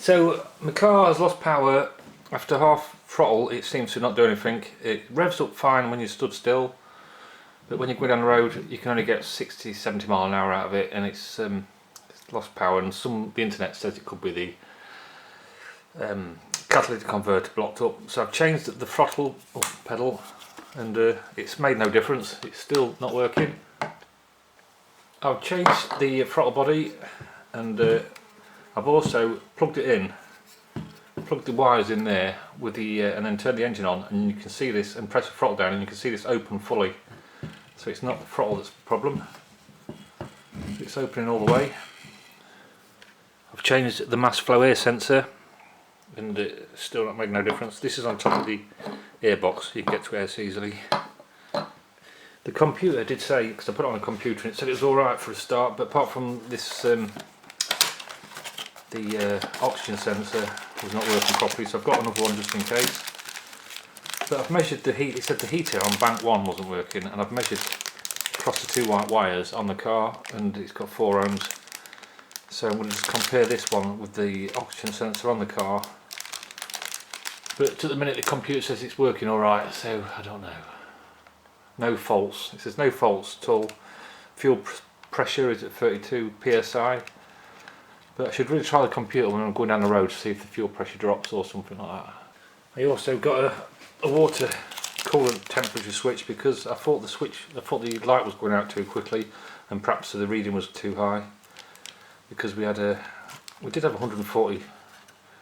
So my car has lost power after half throttle. It seems to not do anything. It revs up fine when you stood still, but when you go down the road you can only get 60-70 mile an hour out of it, and it's lost power. And the internet says it could be the catalytic converter blocked up. So I've changed the throttle pedal, and it's made no difference. It's still not working. I've changed the throttle body, and I've also plugged it in, plugged the wires in there with the and then turned the engine on, and you can see this, and press the throttle down and you can see this open fully. So it's not the throttle that's the problem, it's opening all the way. I've changed the mass flow air sensor, and it's still not making no difference. This is on top of the airbox, you can get to air easily. The computer did say, because I put it on a computer, and it said it was alright for a start, but apart from this the oxygen sensor was not working properly, so I've got another one just in case. But I've measured the heat. It said the heater on bank 1 wasn't working, and I've measured across the 2 white wires on the car, and it's got 4 ohms. So I'm going to just compare this one with the oxygen sensor on the car. But at the minute the computer says it's working alright, so I don't know. No faults. It says no faults at all. Fuel pressure is at 32 psi. But I should really try the computer when I'm going down the road to see if the fuel pressure drops or something like that. I also got a water coolant temperature switch, because I thought the light was going out too quickly, and perhaps the reading was too high. Because we did have 140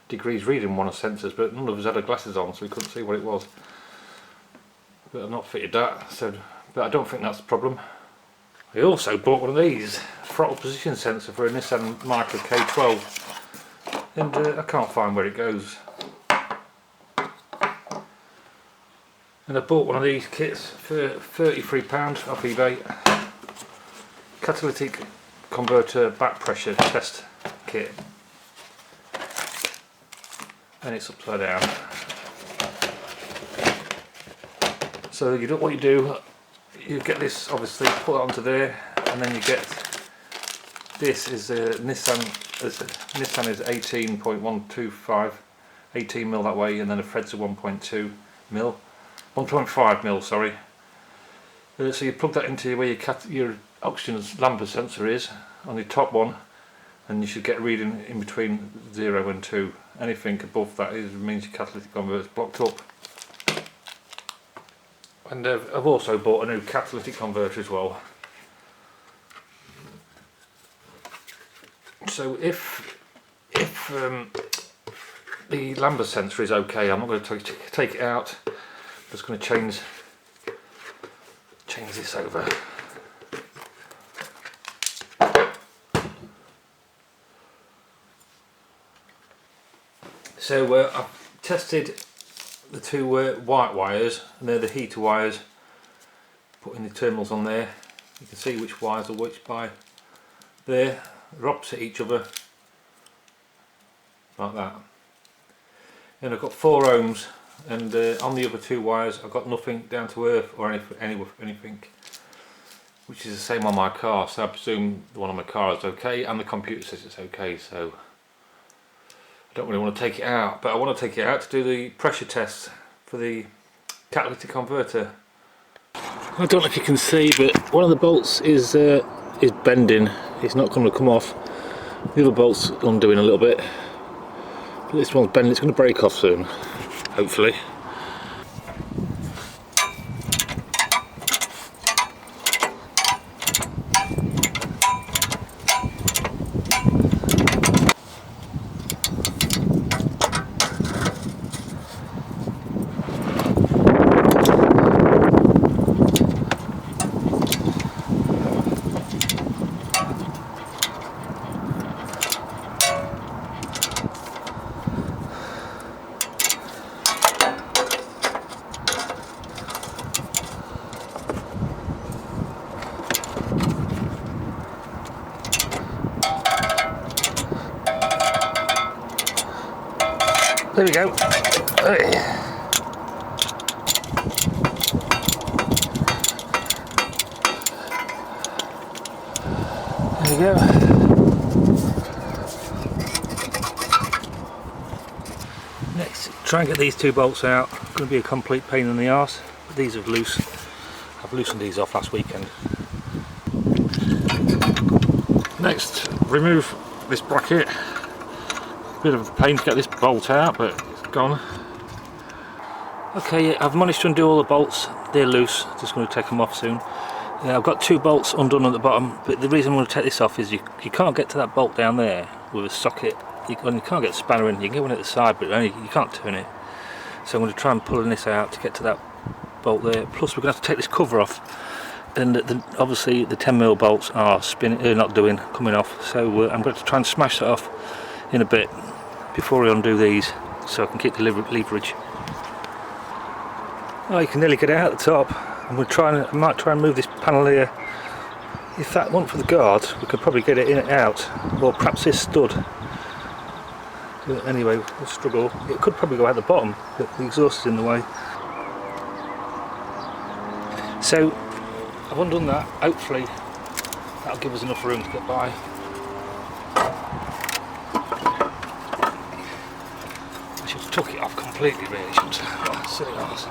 degrees reading on one of the sensors, but none of us had our glasses on, so we couldn't see what it was. But I've not fitted that, but I don't think that's the problem. I also bought one of these, throttle position sensor for a Nissan Micra K12, and I can't find where it goes. And I bought one of these kits for £33 off eBay. Catalytic converter back pressure test kit, and it's upside down. So what you do, you get this, obviously put it onto there, and then you get this is a Nissan. Nissan is 18.125, 18 mil that way, and then the threads are 1.2 mil, 1.5 mil. Sorry. So you plug that into where your oxygen lambda sensor is on the top one, and you should get a reading in between 0 and 2. Anything above that means your catalytic converter is blocked up. And I've also bought a new catalytic converter as well. So if the lambda sensor is okay, I'm not going to take it out. I'm just going to change this over. So I've tested the 2 white wires, and they're the heater wires. Putting the terminals on there, you can see which wires are which by there. They're opposite each other, like that. And I've got 4 ohms, and on the other 2 wires I've got nothing down to earth or anything, which is the same on my car. So I presume the one on my car is okay, and the computer says it's okay. So I don't really want to take it out, but I want to take it out to do the pressure test for the catalytic converter. I don't know if you can see, but one of the bolts is bending. It's not going to come off. The other bolt's undoing a little bit, but this one's bending. It's going to break off soon, hopefully. There we go. There we go. Try and get these two bolts out. Going to be a complete pain in the arse. But these are loose. I've loosened these off last weekend. Next, remove this bracket. Bit of a pain to get this bolt out, but it's gone. Okay, I've managed to undo all the bolts. They're loose. Just going to take them off soon. I've got two bolts undone at the bottom, but the reason I'm going to take this off is you can't get to that bolt down there with a socket. You can't get a spanner in. You can get one at the side, but you can't turn it. So I'm going to try and pulling this out to get to that bolt there. Plus, we're going to have to take this cover off. And obviously, the 10mm bolts are coming off. So I'm going to try and smash that off in a bit before I undo these, so I can keep the leverage. Oh, you can nearly get it out the top. I might try and move this panel here. If that weren't for the guards, we could probably get it in and out, or perhaps this stud. But anyway, we'll struggle. It could probably go out the bottom, but the exhaust is in the way. So I've undone that. Hopefully that'll give us enough room to get by. I should have took it off completely, really, shouldn't I? Oh, silly arse.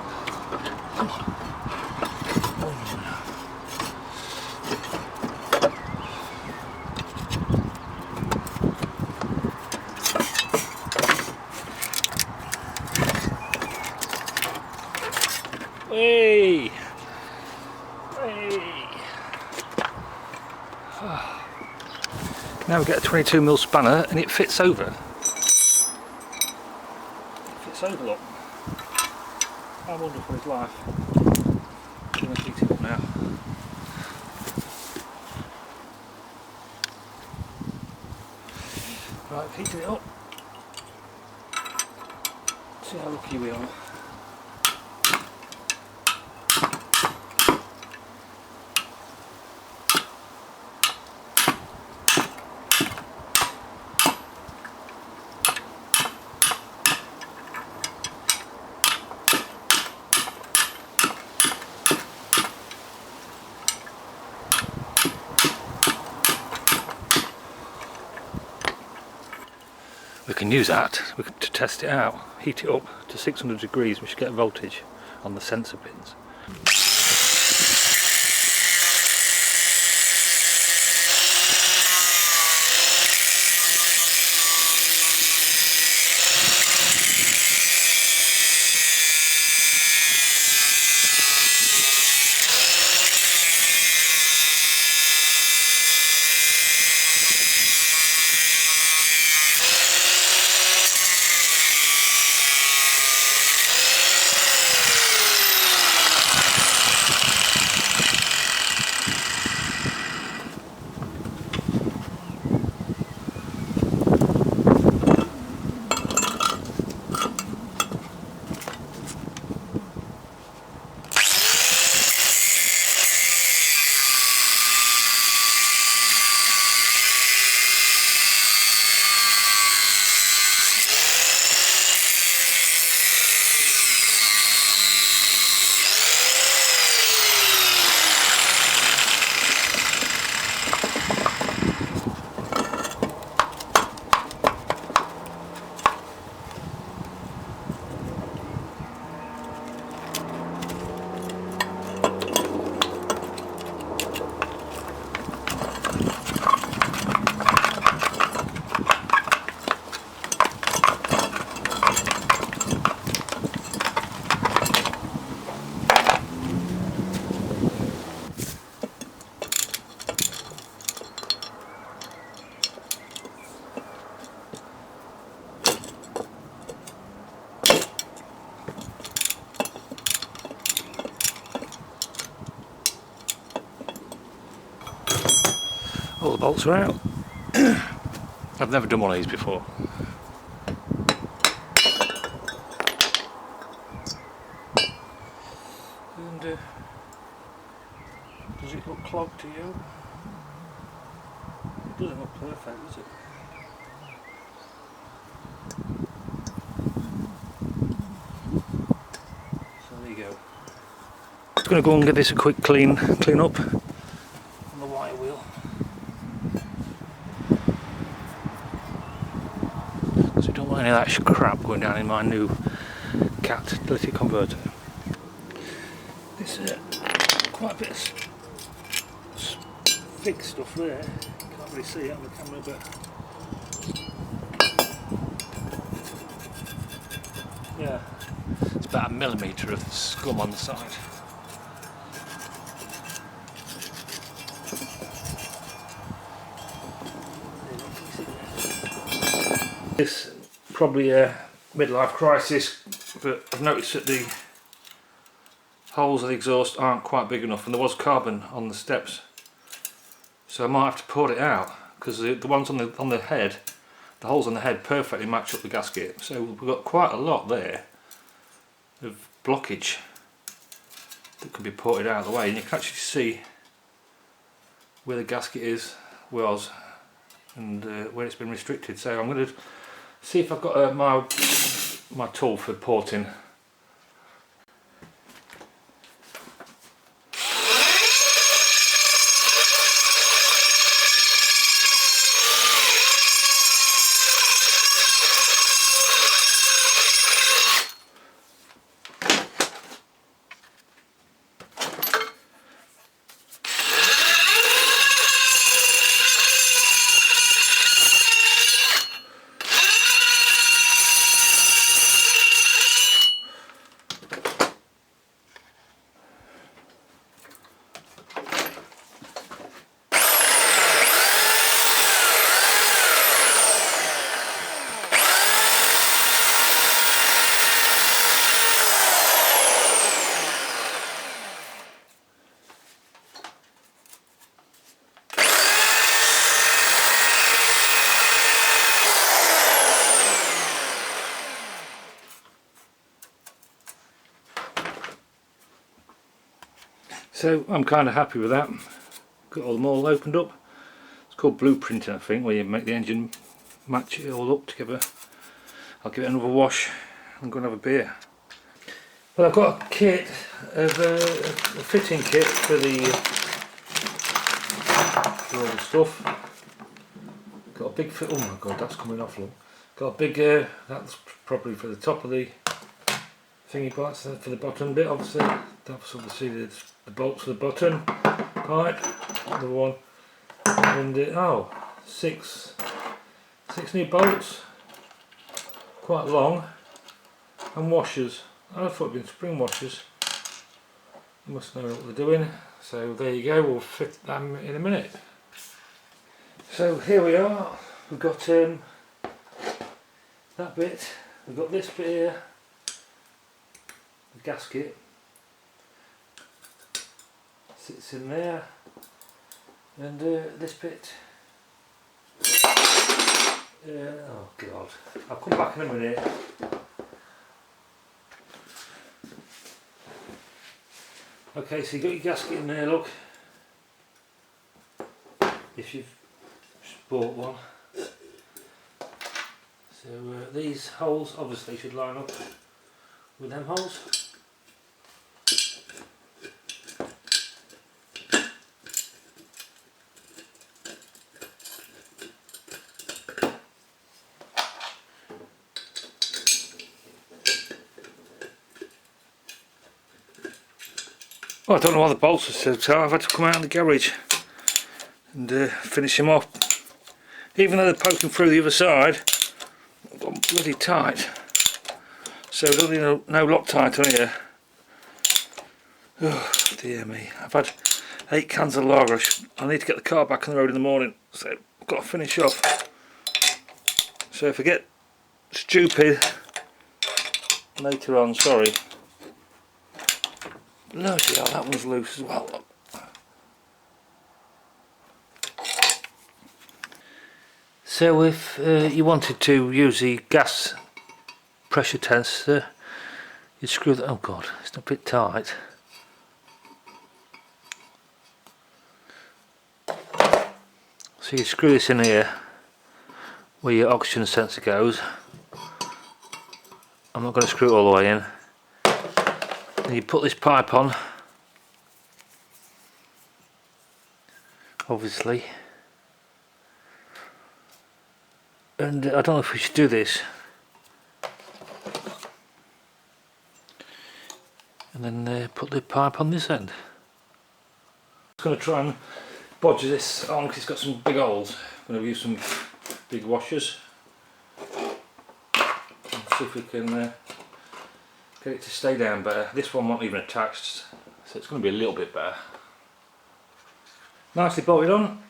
Come on. Hey! Hey! Now we get a 22mm spanner and it fits over. Look. How wonderful is life? I'm going to heat it up now. Right, I've heated it up. See how lucky we are. We can use that to test it out, heat it up to 600 degrees, we should get a voltage on the sensor pins. All the bolts are out. I've never done one of these before. And does it look clogged to you? It doesn't look perfect, does it? So there you go. I'm going to go and give this a quick clean up on the wire wheel. because we don't want any of that crap going down in my new catalytic converter. There's quite a bit of big stuff there. Can't really see it on the camera, but yeah, it's about 1 millimetre of scum on the side. This probably a midlife crisis, but I've noticed that the holes of the exhaust aren't quite big enough, and there was carbon on the steps, so I might have to pull it out, because the ones on the head, the holes on the head perfectly match up the gasket, so we've got quite a lot there of blockage that could be ported out of the way, and you can actually see where the gasket was and where it's been restricted. So I'm going to see if I've got my tool for porting. So I'm kind of happy with that. Got them all opened up. It's called blueprinting, I think, where you make the engine match it all up together. I'll give it another wash and go and have a beer. Well, I've got a kit of a fitting kit for all the stuff. Got a big fit. Oh my god, that's coming off long. Got a big. That's probably for the top of the thingy parts. For the bottom bit, obviously. That's obviously the bolts for the button pipe. Another one, and oh, six new bolts, quite long, and washers. I thought it'd been spring washers. They must know what they're doing. So there you go. We'll fit them in a minute. So here we are. We've got that bit. We've got this bit here, the gasket. Sits in there, and this bit. Oh god! I'll come back in a minute. Okay, so you got your gasket in there. Look, if you've bought one. So these holes obviously should line up with them holes. Well, I don't know why the bolts are so tight. I've had to come out in the garage and finish them off. Even though they're poking through the other side, I've got them bloody tight. So there'll be no Loctite on here. Oh dear me. I've had 8 cans of lager. I need to get the car back on the road in the morning, so I've got to finish off. So if I get stupid later on, sorry. Bloody hell, that one's loose as well. So if you wanted to use the gas pressure tester, you screw that. Oh god, it's a bit tight. So you screw this in here where your oxygen sensor goes. I'm not going to screw it all the way in. Then you put this pipe on, obviously, and I don't know if we should do this and then put the pipe on this end. I'm going to try and bodge this on because it's got some big holes. I'm going to use some big washers and see if we can get it to stay down better. This one wasn't even attached, so it's going to be a little bit better. Nicely bolted on.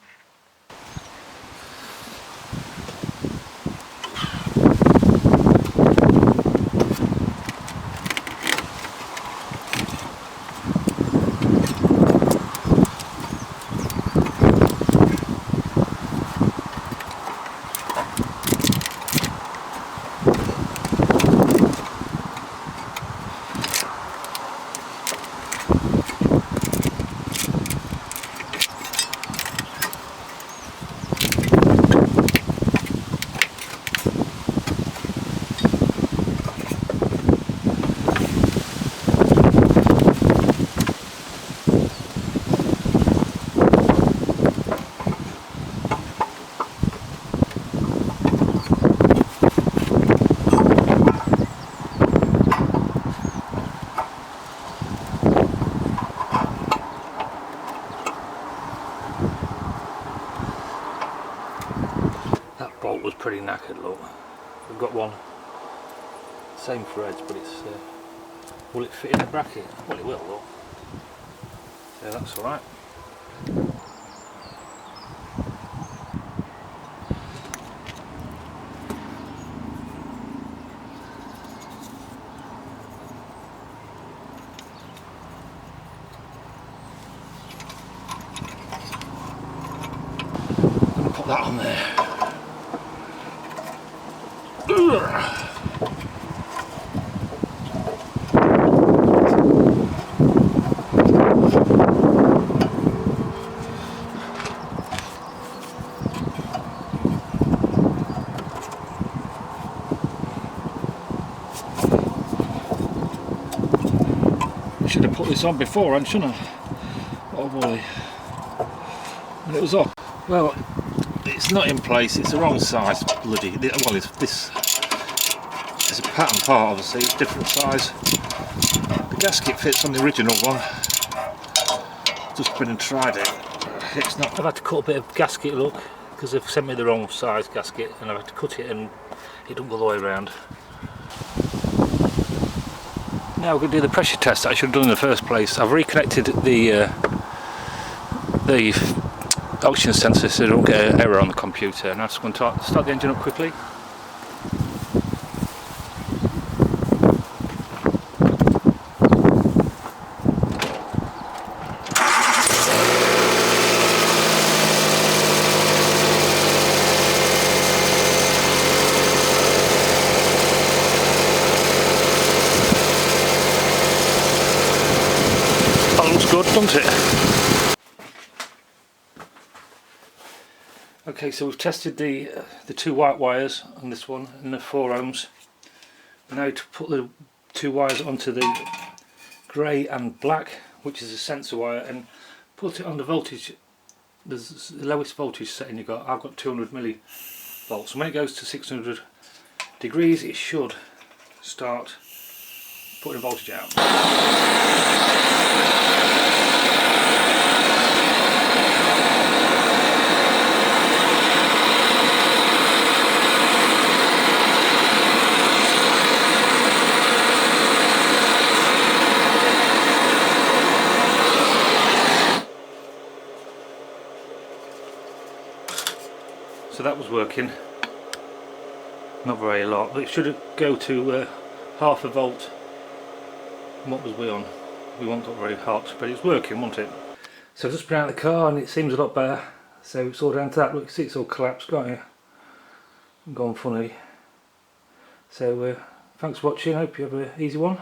That bolt was pretty knackered, look. We've got one, same threads, but it's, will it fit in the bracket? Well, it will, look. Yeah, that's alright. I'm going to put that on there. I should have put this on before, shouldn't I? Oh boy. And it was off. Well, it's not in place, it's the wrong size, bloody, well, it's this, it's a pattern part, obviously, it's different size. The gasket fits on the original one, just been and tried it, it's not. I've had to cut a bit of gasket, look, because they've sent me the wrong size gasket, and I've had to cut it and it don't go the way around. Now we're going to do the pressure test that I should have done in the first place. I've reconnected the oxygen sensor so I don't get an error on the computer, and I'm just going to start the engine up quickly. That looks good, doesn't it? Okay, so we've tested the 2 white wires on this one and the 4 ohms. Now to put the 2 wires onto the grey and black, which is a sensor wire, and put it on the voltage. There's the lowest voltage setting you got. I've got 200 millivolts. And when it goes to 600 degrees, it should start putting voltage out. So that was working, not very lot, but it should go to half a volt. And what was we on? We weren't got very hot, but it's working, wasn't it? So I've just been out of the car and it seems a lot better. So it's all down to that. Look, see, it's all collapsed, can't you? Gone funny. So thanks for watching. Hope you have an easy one.